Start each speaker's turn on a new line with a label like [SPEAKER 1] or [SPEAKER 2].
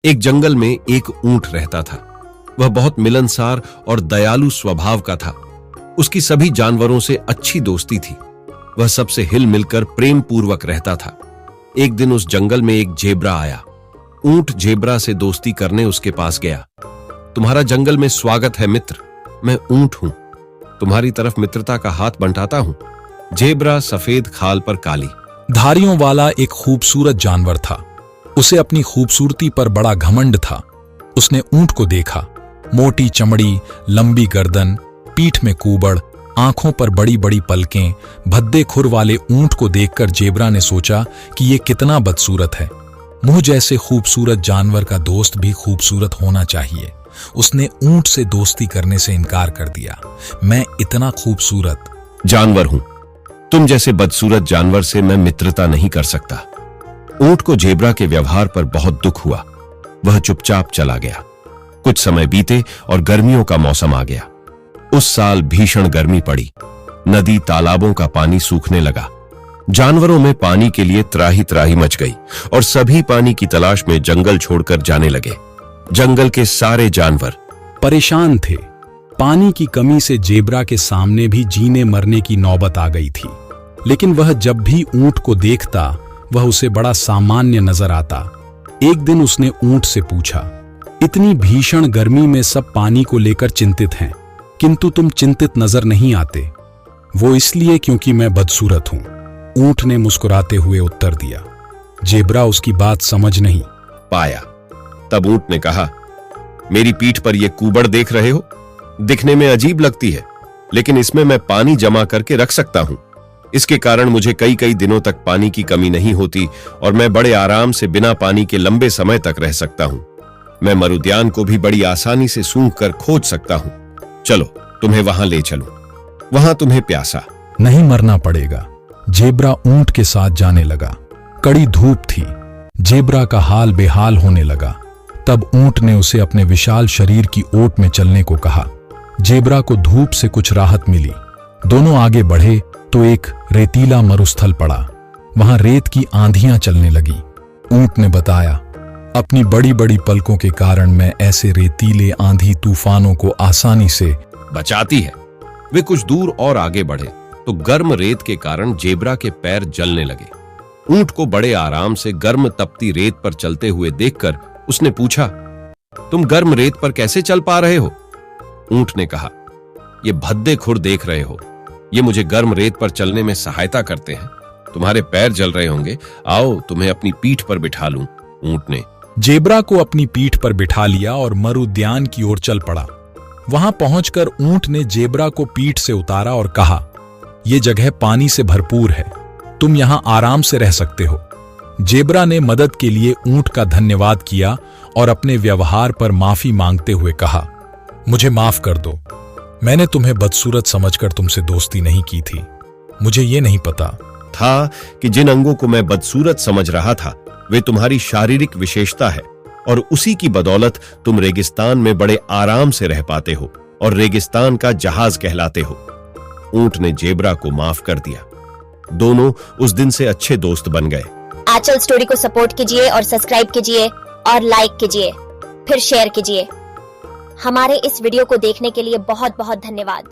[SPEAKER 1] एक जंगल में एक ऊंट रहता था। वह बहुत मिलनसार और दयालु स्वभाव का था। उसकी सभी जानवरों से अच्छी दोस्ती थी। वह सबसे हिल मिलकर प्रेम पूर्वक रहता था। एक दिन उस जंगल में एक जेब्रा आया। ऊंट जेब्रा से दोस्ती करने उसके पास गया। तुम्हारा जंगल में स्वागत है मित्र, मैं ऊंट हूं, तुम्हारी तरफ मित्रता का हाथ बंटाता हूं। जेब्रा सफेद खाल पर काली
[SPEAKER 2] धारियों वाला एक खूबसूरत जानवर था। उसे अपनी खूबसूरती पर बड़ा घमंड था। उसने ऊंट को देखा। मोटी चमड़ी, लंबी गर्दन, पीठ में कूबड़, आंखों पर बड़ी बड़ी पलकें, भद्दे खुर वाले ऊंट को देखकर जेब्रा ने सोचा कि ये कितना बदसूरत है। मुझ जैसे खूबसूरत जानवर का दोस्त भी खूबसूरत होना चाहिए। उसने ऊंट से दोस्ती करने से इनकार कर दिया। मैं इतना खूबसूरत
[SPEAKER 1] जानवर हूं, तुम जैसे बदसूरत जानवर से मैं मित्रता नहीं कर सकता। ऊंट को जेब्रा के व्यवहार पर बहुत दुख हुआ। वह चुपचाप चला गया। कुछ समय बीते और गर्मियों का मौसम आ गया। उस साल भीषण गर्मी पड़ी। नदी तालाबों का पानी सूखने लगा। जानवरों में पानी के लिए त्राही त्राही मच गई और सभी पानी की तलाश में जंगल छोड़कर जाने लगे। जंगल के सारे जानवर
[SPEAKER 2] परेशान थे। पानी की कमी से जेब्रा के सामने भी जीने मरने की नौबत आ गई थी। लेकिन वह जब भी ऊंट को देखता वह उसे बड़ा सामान्य नजर आता। एक दिन उसने ऊंट से पूछा, इतनी भीषण गर्मी में सब पानी को लेकर चिंतित हैं, किंतु तुम चिंतित नजर नहीं आते। वो इसलिए क्योंकि मैं बदसूरत हूं, ऊंट ने मुस्कुराते हुए उत्तर दिया। जेब्रा उसकी बात समझ नहीं
[SPEAKER 1] पाया। तब ऊंट ने कहा, मेरी पीठ पर यह कूबड़ देख रहे हो, दिखने में अजीब लगती है, लेकिन इसमें मैं पानी जमा करके रख सकता हूं। इसके कारण मुझे कई कई दिनों तक पानी की कमी नहीं होती और मैं बड़े आराम से बिना पानी के लंबे समय तक रह सकता हूं। मैं मरुद्यान को भी बड़ी आसानी से सूंघ कर खोज सकता हूं। चलो तुम्हें वहां ले चलूं, वहां तुम्हें प्यासा
[SPEAKER 2] नहीं मरना पड़ेगा। जेब्रा ऊंट के साथ जाने लगा। कड़ी धूप थी। जेब्रा का हाल बेहाल होने लगा। तब ऊंट ने उसे अपने विशाल शरीर की ओट में चलने को कहा। जेब्रा को धूप से कुछ राहत मिली। दोनों आगे बढ़े तो एक रेतीला मरुस्थल पड़ा। वहां रेत की आंधियां चलने लगी। ऊंट ने बताया, अपनी बड़ी बड़ी पलकों के कारण मैं ऐसे रेतीले आंधी तूफानों को आसानी से
[SPEAKER 1] बचाती है। वे कुछ दूर और आगे बढ़े तो गर्म रेत के कारण जेब्रा के पैर जलने लगे। ऊंट को बड़े आराम से गर्म तपती रेत पर चलते हुए देखकर उसने पूछा, तुम गर्म रेत पर कैसे चल पा रहे हो? ऊंट ने कहा, ये भद्दे खुर देख रहे हो, ये मुझे गर्म रेत पर चलने में सहायता करते हैं। तुम्हारे पैर जल रहे होंगे, आओ तुम्हें अपनी पीठ पर बिठा लूं। ऊंट ने
[SPEAKER 2] जेब्रा को अपनी पीठ पर बिठा लिया और मरुद्यान की ओर चल पड़ा। वहां पहुंचकर ऊंट ने जेब्रा को पीठ से उतारा और कहा, यह जगह पानी से भरपूर है, तुम यहां आराम से रह सकते हो। जेब्रा ने मदद के लिए ऊंट का धन्यवाद किया और अपने व्यवहार पर माफी मांगते हुए कहा, मुझे माफ कर दो, मैंने तुम्हें बदसूरत समझकर तुमसे दोस्ती नहीं की थी। मुझे ये नहीं पता
[SPEAKER 1] था कि जिन अंगों को मैं बदसूरत समझ रहा था वे तुम्हारी शारीरिक विशेषता है और उसी की बदौलत तुम रेगिस्तान में बड़े आराम से रह पाते हो और रेगिस्तान का जहाज कहलाते हो। ऊंट ने जेब्रा को माफ कर दिया। दोनों उस दिन से अच्छे दोस्त बन गए।
[SPEAKER 3] आंचल स्टोरी को सपोर्ट कीजिए और सब्सक्राइब कीजिए और लाइक कीजिए, फिर शेयर कीजिए। हमारे इस वीडियो को देखने के लिए बहुत बहुत धन्यवाद।